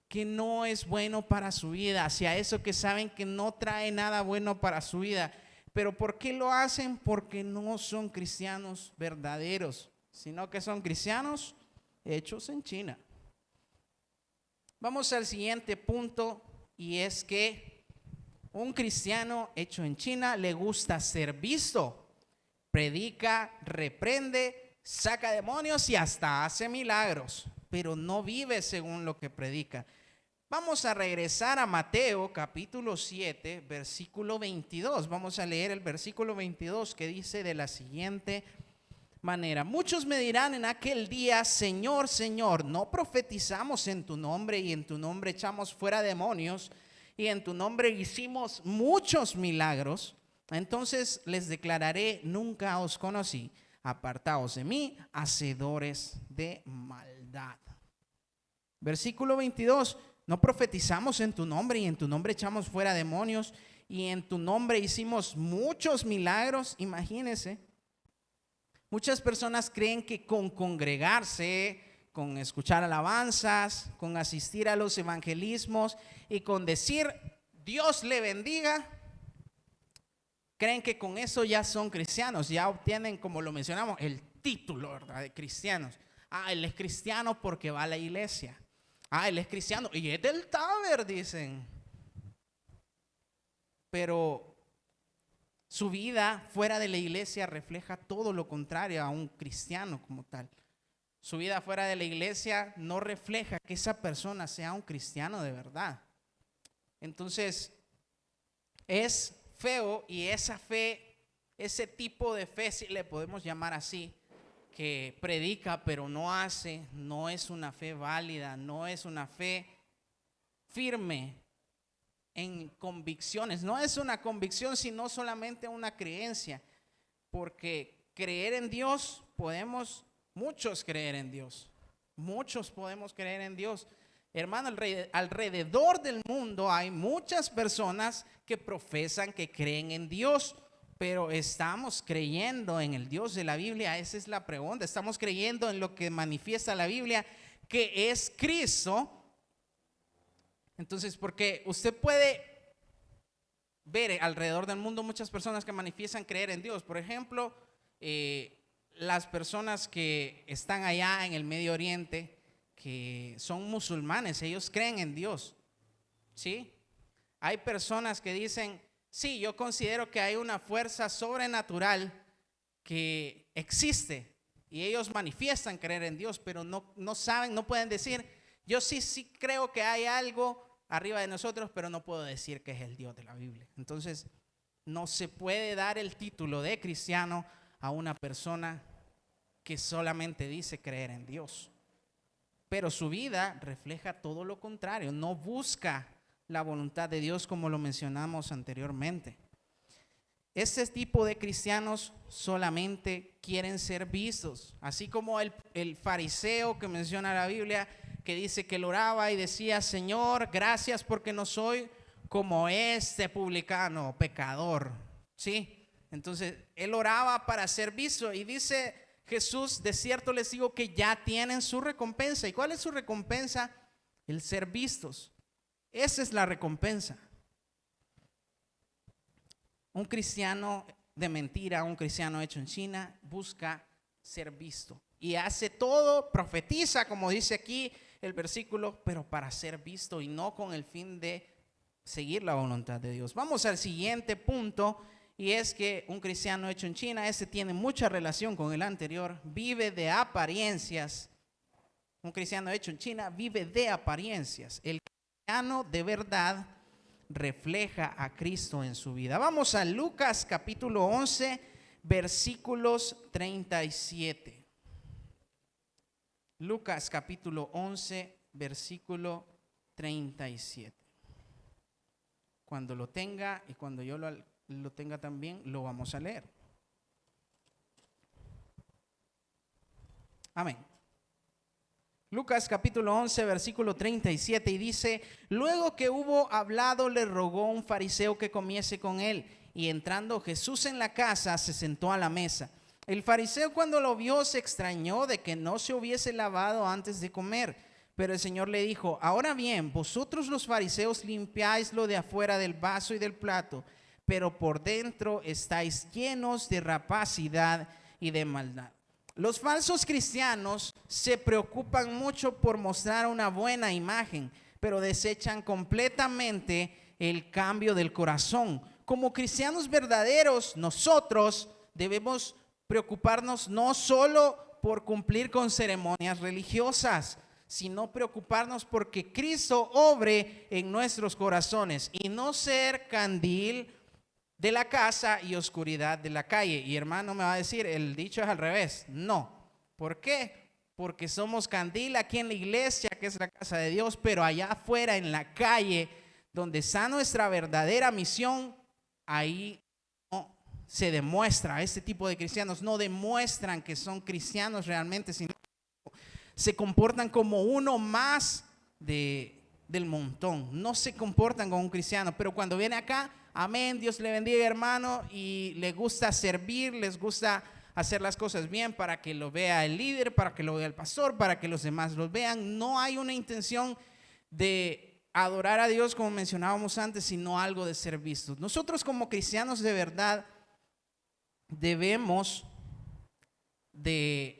que no es bueno para su vida, hacia eso que saben que no trae nada bueno para su vida. ¿Pero por qué lo hacen? Porque no son cristianos verdaderos, sino que son cristianos hechos en China. Vamos al siguiente punto, y es que un cristiano hecho en China le gusta ser visto, predica, reprende, saca demonios y hasta hace milagros, pero no vive según lo que predica. Vamos a regresar a Mateo capítulo 7, versículo 22. Vamos a leer el versículo 22, que dice de la siguiente manera: muchos me dirán en aquel día, Señor, Señor, ¿no profetizamos en tu nombre y en tu nombre echamos fuera demonios y en tu nombre hicimos muchos milagros? Entonces les declararé, nunca os conocí. Apartaos de mí, hacedores de maldad. Versículo 22. No profetizamos en tu nombre y en tu nombre echamos fuera demonios y en tu nombre hicimos muchos milagros. Imagínense. Muchas personas creen que con congregarse, con escuchar alabanzas, con asistir a los evangelismos y con decir Dios le bendiga, creen que con eso ya son cristianos, ya obtienen, como lo mencionamos, el título, ¿verdad?, de cristianos. Él es cristiano porque va a la iglesia. Él es cristiano y es del Taber, dicen. Pero su vida fuera de la iglesia refleja todo lo contrario a un cristiano como tal. Su vida fuera de la iglesia no refleja que esa persona sea un cristiano de verdad. Entonces, es feo, y esa fe, ese tipo de fe, si le podemos llamar así, que predica pero no hace, no es una fe válida, no es una fe firme en convicciones, no es una convicción sino solamente una creencia, porque creer en Dios muchos creer en Dios, muchos podemos creer en Dios. Hermano, alrededor del mundo hay muchas personas que profesan que creen en Dios, pero ¿estamos creyendo en el Dios de la Biblia? Esa es la pregunta. ¿Estamos creyendo en lo que manifiesta la Biblia, que es Cristo? Entonces, porque usted puede ver alrededor del mundo muchas personas que manifiestan creer en Dios. Por ejemplo, las personas que están allá en el Medio Oriente, que son musulmanes, ellos creen en Dios, ¿sí? Hay personas que dicen, sí, yo considero que hay una fuerza sobrenatural que existe, y ellos manifiestan creer en Dios, pero no saben, no pueden decir, yo sí creo que hay algo arriba de nosotros, pero no puedo decir que es el Dios de la Biblia. Entonces, no se puede dar el título de cristiano a una persona que solamente dice creer en Dios, pero su vida refleja todo lo contrario, no busca la voluntad de Dios, como lo mencionamos anteriormente. Este tipo de cristianos solamente quieren ser vistos, así como el fariseo que menciona la Biblia, que dice que él oraba y decía, Señor, gracias porque no soy como este publicano, pecador, ¿sí? Entonces, él oraba para ser visto, y dice Jesús, de cierto les digo que ya tienen su recompensa. ¿Y cuál es su recompensa? El ser vistos. Esa es la recompensa. Un cristiano de mentira, un cristiano hecho en China, busca ser visto y hace todo, profetiza, como dice aquí el versículo, pero para ser visto y no con el fin de seguir la voluntad de Dios. Vamos al siguiente punto, y es que un cristiano hecho en China, ese tiene mucha relación con el anterior, vive de apariencias. Un cristiano hecho en China vive de apariencias. El cristiano de verdad refleja a Cristo en su vida. Vamos a Lucas capítulo 11, versículos 37. Lucas capítulo 11, versículo 37. Cuando lo tenga y cuando yo lo tenga también, lo vamos a leer. Amén. Lucas capítulo 11, versículo 37, y dice: luego que hubo hablado, le rogó un fariseo que comiese con él, y entrando Jesús en la casa, se sentó a la mesa. El fariseo, cuando lo vio, se extrañó de que no se hubiese lavado antes de comer. Pero el Señor le dijo: ahora bien, vosotros los fariseos limpiáis lo de afuera del vaso y del plato, pero por dentro estáis llenos de rapacidad y de maldad. Los falsos cristianos se preocupan mucho por mostrar una buena imagen, pero desechan completamente el cambio del corazón. Como cristianos verdaderos, nosotros debemos preocuparnos no solo por cumplir con ceremonias religiosas, sino preocuparnos porque Cristo obre en nuestros corazones y no ser candil de la casa y oscuridad de la calle. Y hermano me va a decir, el dicho es al revés. No. ¿Por qué? Porque somos candil aquí en la iglesia, que es la casa de Dios, pero allá afuera en la calle, donde está nuestra verdadera misión, ahí no se demuestra. Este tipo de cristianos no demuestran que son cristianos realmente, sino se comportan como uno más del montón. No se comportan como un cristiano, pero cuando viene acá, amén, Dios le bendiga, hermano, y le gusta servir, les gusta hacer las cosas bien para que lo vea el líder, para que lo vea el pastor, para que los demás los vean. No hay una intención de adorar a Dios como mencionábamos antes, sino algo de ser vistos. Nosotros como cristianos de verdad debemos de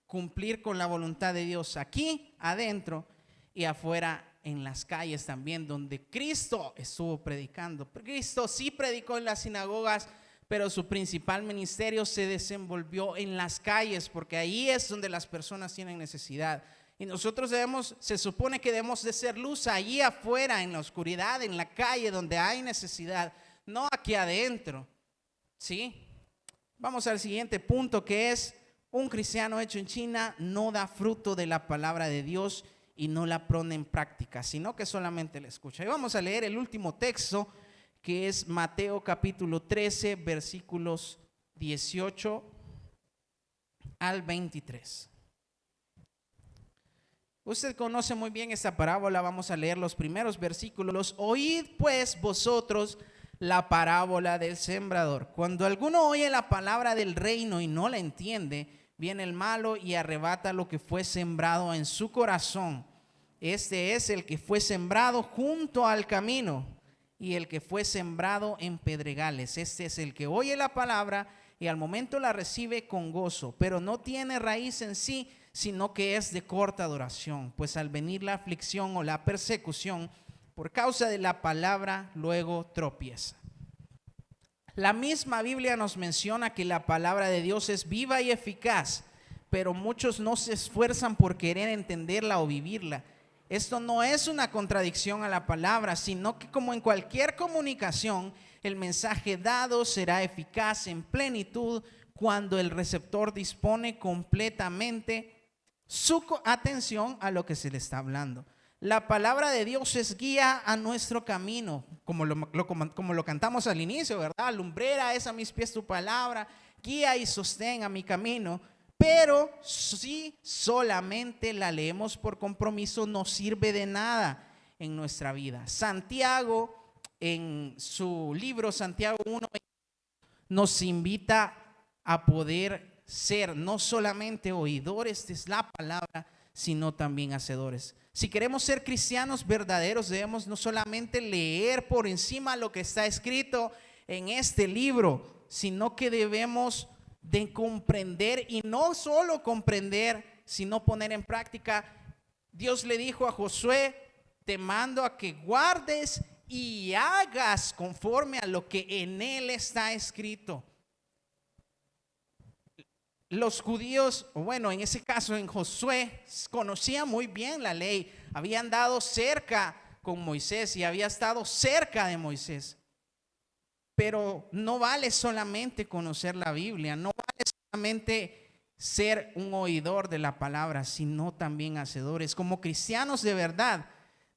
cumplir con la voluntad de Dios aquí adentro y afuera en las calles también, donde Cristo estuvo predicando. Cristo sí predicó en las sinagogas, pero su principal ministerio se desenvolvió en las calles, porque ahí es donde las personas tienen necesidad. Y nosotros se supone que debemos de ser luz allí afuera, en la oscuridad, en la calle, donde hay necesidad, no aquí adentro. ¿Sí? Vamos al siguiente punto, que es: un cristiano hecho en China no da fruto de la palabra de Dios y no la pone en práctica, sino que solamente la escucha. Y vamos a leer el último texto, que es Mateo capítulo 13, versículos 18 al 23. Usted conoce muy bien esta parábola. Vamos a leer los primeros versículos. Oíd pues vosotros la parábola del sembrador. Cuando alguno oye la palabra del reino y no la entiende, viene el malo y arrebata lo que fue sembrado en su corazón. Este es el que fue sembrado junto al camino y el que fue sembrado en pedregales. Este es el que oye la palabra y al momento la recibe con gozo, pero no tiene raíz en sí, sino que es de corta duración. Pues al venir la aflicción o la persecución por causa de la palabra, luego tropieza. La misma Biblia nos menciona que la palabra de Dios es viva y eficaz, pero muchos no se esfuerzan por querer entenderla o vivirla. Esto no es una contradicción a la palabra, sino que, como en cualquier comunicación, el mensaje dado será eficaz en plenitud cuando el receptor dispone completamente su atención a lo que se le está hablando. La palabra de Dios es guía a nuestro camino, como lo cantamos al inicio, ¿verdad? Lumbrera es a mis pies tu palabra, guía y sostén a mi camino. Pero si solamente la leemos por compromiso, no sirve de nada en nuestra vida. Santiago, en su libro Santiago 1, nos invita a poder ser no solamente oidores de la palabra, sino también hacedores. Si queremos ser cristianos verdaderos, debemos no solamente leer por encima lo que está escrito en este libro, sino que debemos de comprender, y no solo comprender, sino poner en práctica. Dios le dijo a Josué: te mando a que guardes y hagas conforme a lo que en él está escrito. Los judíos, bueno, en ese caso en Josué, conocían muy bien la ley, habían andado cerca con Moisés y había estado cerca de Moisés. Pero no vale solamente conocer la Biblia, no vale solamente ser un oidor de la palabra, sino también hacedores. Como cristianos de verdad,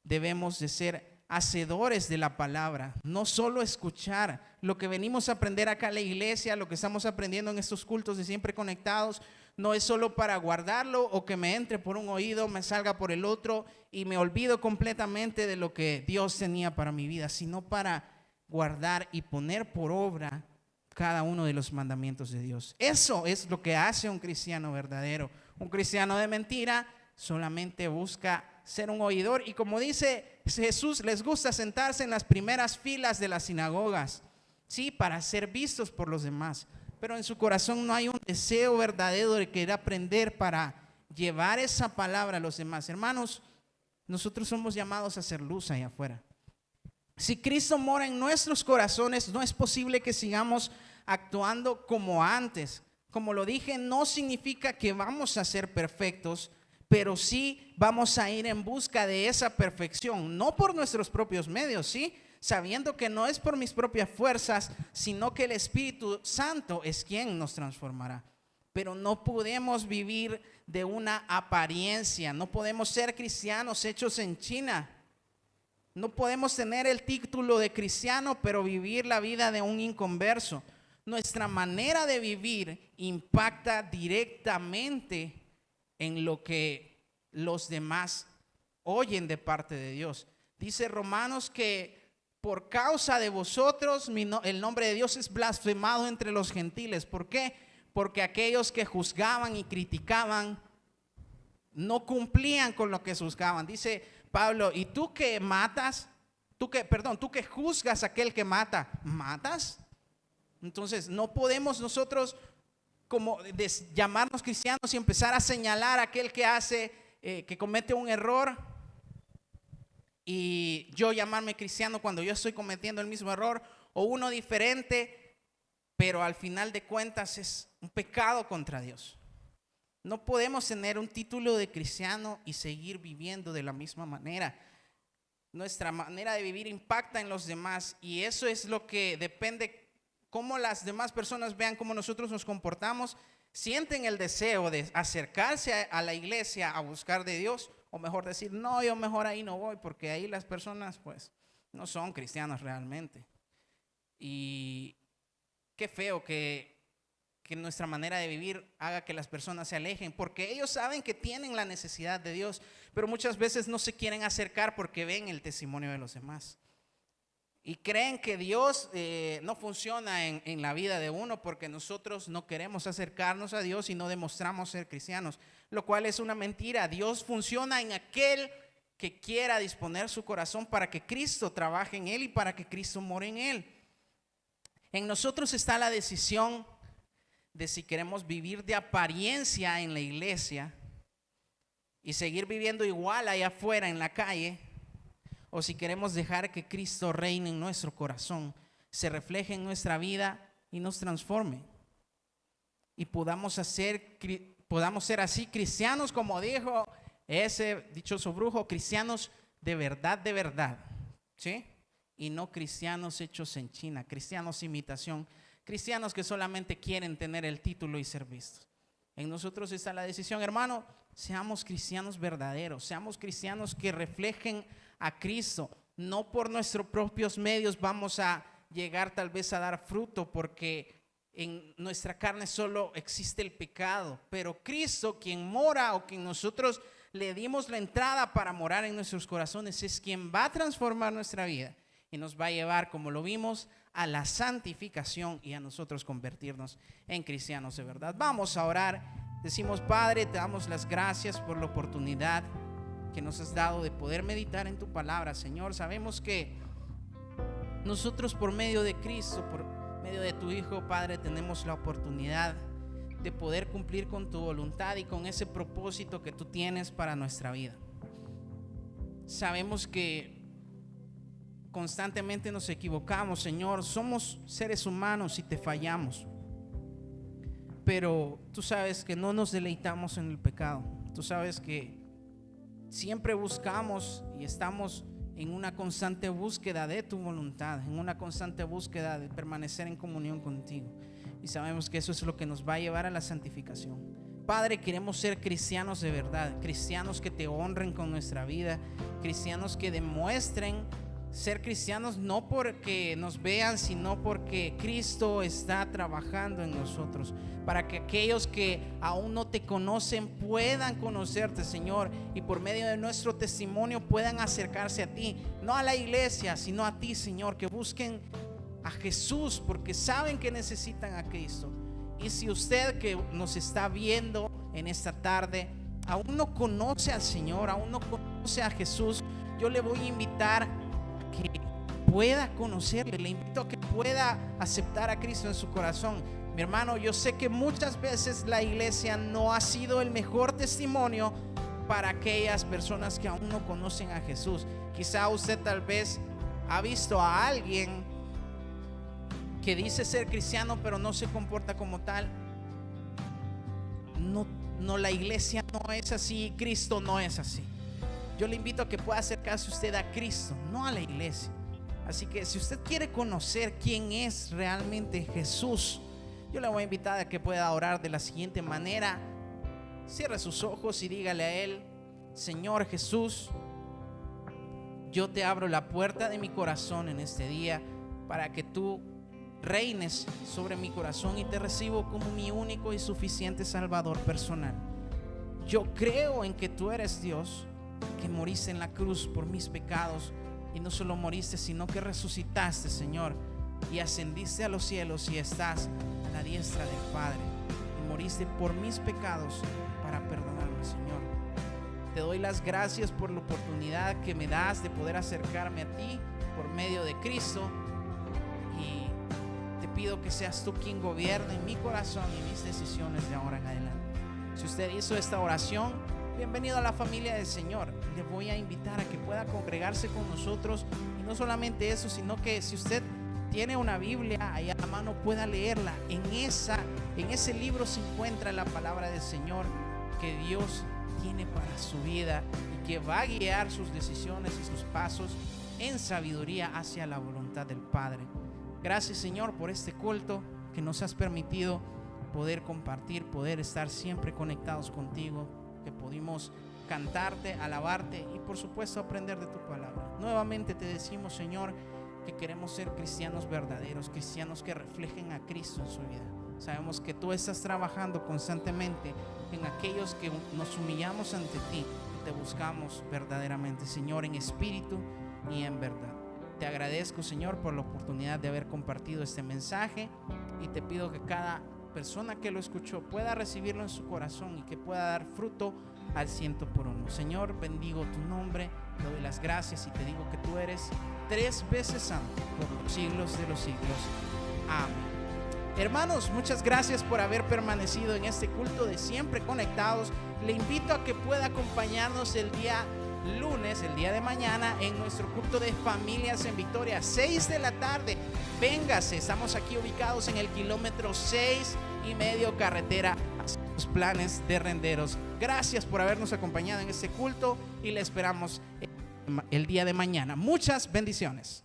debemos de ser hacedores de la palabra, no solo escuchar lo que venimos a aprender acá en la iglesia, lo que estamos aprendiendo en estos cultos de Siempre Conectados. No es solo para guardarlo o que me entre por un oído, me salga por el otro y me olvido completamente de lo que Dios tenía para mi vida, sino para guardar y poner por obra cada uno de los mandamientos de Dios. Eso es lo que hace un cristiano verdadero. Un cristiano de mentira solamente busca ser un oidor, y como dice Jesús, les gusta sentarse en las primeras filas de las sinagogas, sí, para ser vistos por los demás, pero en su corazón no hay un deseo verdadero de querer aprender para llevar esa palabra a los demás. Hermanos, nosotros somos llamados a hacer luz allá afuera. Si Cristo mora en nuestros corazones, no es posible que sigamos actuando como antes. Como lo dije, no significa que vamos a ser perfectos, pero sí vamos a ir en busca de esa perfección, no por nuestros propios medios, ¿sí? Sabiendo que no es por mis propias fuerzas, sino que el Espíritu Santo es quien nos transformará. Pero no podemos vivir de una apariencia, no podemos ser cristianos hechos en China. No podemos tener el título de cristiano, pero vivir la vida de un inconverso. Nuestra manera de vivir impacta directamente en lo que los demás oyen de parte de Dios. Dice Romanos que por causa de vosotros el nombre de Dios es blasfemado entre los gentiles. ¿Por qué? Porque aquellos que juzgaban y criticaban no cumplían con lo que juzgaban. Dice Pablo, ¿y tú que matas? Tú que juzgas a aquel que mata, ¿matas? Entonces no podemos nosotros como llamarnos cristianos y empezar a señalar a aquel que hace, que comete un error, y yo llamarme cristiano cuando yo estoy cometiendo el mismo error o uno diferente, pero al final de cuentas es un pecado contra Dios. No podemos tener un título de cristiano y seguir viviendo de la misma manera. Nuestra manera de vivir impacta en los demás, y eso es lo que depende. Cómo las demás personas vean cómo nosotros nos comportamos, sienten el deseo de acercarse a la iglesia a buscar de Dios, o mejor decir, no, yo mejor ahí no voy, porque ahí las personas pues no son cristianos realmente. Y qué feo que nuestra manera de vivir haga que las personas se alejen, porque ellos saben que tienen la necesidad de Dios, pero muchas veces no se quieren acercar porque ven el testimonio de los demás. Y creen que Dios no funciona en la vida de uno porque nosotros no queremos acercarnos a Dios y no demostramos ser cristianos, lo cual es una mentira. Dios funciona en aquel que quiera disponer su corazón para que Cristo trabaje en él y para que Cristo more en él. En nosotros está la decisión de si queremos vivir de apariencia en la iglesia y seguir viviendo igual allá afuera en la calle, o si queremos dejar que Cristo reine en nuestro corazón, se refleje en nuestra vida y nos transforme. Y podamos ser así cristianos, como dijo ese dichoso brujo, cristianos de verdad, ¿sí? Y no cristianos hechos en China, cristianos imitación, cristianos que solamente quieren tener el título y ser vistos. En nosotros está la decisión, hermano, seamos cristianos verdaderos, seamos cristianos que reflejen a Cristo. No por nuestros propios medios vamos a llegar tal vez a dar fruto, porque en nuestra carne solo existe el pecado, pero Cristo, quien mora o quien nosotros le dimos la entrada para morar en nuestros corazones, es quien va a transformar nuestra vida y nos va a llevar, como lo vimos, a la santificación y a nosotros convertirnos en cristianos de verdad. Vamos a orar. Decimos, Padre, te damos las gracias por la oportunidad que nos has dado de poder meditar en tu palabra, Señor. Sabemos que nosotros, por medio de Cristo, por medio de tu Hijo, Padre, tenemos la oportunidad de poder cumplir con tu voluntad y con ese propósito que tú tienes para nuestra vida. Sabemos que constantemente nos equivocamos, Señor. Somos seres humanos y te fallamos. Pero tú sabes que no nos deleitamos en el pecado. Tú sabes que siempre buscamos y estamos en una constante búsqueda de tu voluntad, en una constante búsqueda de permanecer en comunión contigo. Y sabemos que eso es lo que nos va a llevar a la santificación. Padre, queremos ser cristianos de verdad, cristianos que te honren con nuestra vida, cristianos que demuestren ser cristianos no porque nos vean, sino porque Cristo está trabajando en nosotros, para que aquellos que aún no te conocen puedan conocerte, Señor, y por medio de nuestro testimonio puedan acercarse a ti, no a la iglesia, sino a ti, Señor, que busquen a Jesús porque saben que necesitan a Cristo. Y si usted que nos está viendo en esta tarde aún no conoce al Señor, aún no conoce a Jesús, yo le voy a invitar a que pueda conocerle, le invito a que pueda aceptar a Cristo en su corazón. Mi hermano, yo sé que muchas veces la iglesia no ha sido el mejor testimonio para aquellas personas que aún no conocen a Jesús. Quizá usted tal vez ha visto a alguien que dice ser cristiano pero no se comporta como tal. No, la iglesia no es así, Cristo no es así. Yo le invito a que pueda acercarse usted a Cristo, no a la iglesia. Así que si usted quiere conocer quién es realmente Jesús, yo le voy a invitar a que pueda orar de la siguiente manera. Cierre sus ojos y dígale a Él: Señor Jesús, yo te abro la puerta de mi corazón en este día para que tú reines sobre mi corazón y te recibo como mi único y suficiente Salvador personal. Yo creo en que tú eres Dios, que moriste en la cruz por mis pecados, y no solo moriste, sino que resucitaste, Señor, y ascendiste a los cielos y estás a la diestra del Padre, y moriste por mis pecados para perdonarme, Señor. Te doy las gracias por la oportunidad que me das de poder acercarme a ti por medio de Cristo, y te pido que seas tú quien gobierne mi corazón y mis decisiones de ahora en adelante. Si usted hizo esta oración, bienvenido a la familia del Señor. Le voy a invitar a que pueda congregarse con nosotros, y no solamente eso, sino que si usted tiene una Biblia ahí a la mano, pueda leerla. En ese libro se encuentra la palabra del Señor que Dios tiene para su vida y que va a guiar sus decisiones y sus pasos en sabiduría hacia la voluntad del Padre. Gracias, Señor, por este culto que nos has permitido poder compartir, poder estar siempre conectados contigo, que pudimos cantarte, alabarte y por supuesto aprender de tu palabra. Nuevamente te decimos, Señor, que queremos ser cristianos verdaderos, cristianos que reflejen a Cristo en su vida. Sabemos que tú estás trabajando constantemente en aquellos que nos humillamos ante ti y te buscamos verdaderamente, Señor, en espíritu y en verdad. Te agradezco, Señor, por la oportunidad de haber compartido este mensaje, y te pido que cada persona que lo escuchó pueda recibirlo en su corazón y que pueda dar fruto al 100%. Señor, bendigo tu nombre, te doy las gracias y te digo que tú eres 3 veces santo por los siglos de los siglos. Amén. Hermanos, muchas gracias por haber permanecido en este culto de Siempre Conectados. Le invito a que pueda acompañarnos el día lunes, el día de mañana, en nuestro culto de Familias en Victoria, 6 de la tarde. Véngase, estamos aquí ubicados en el kilómetro 6,5 carretera hacia los Planes de Renderos. Gracias por habernos acompañado en este culto y le esperamos el día de mañana. Muchas bendiciones.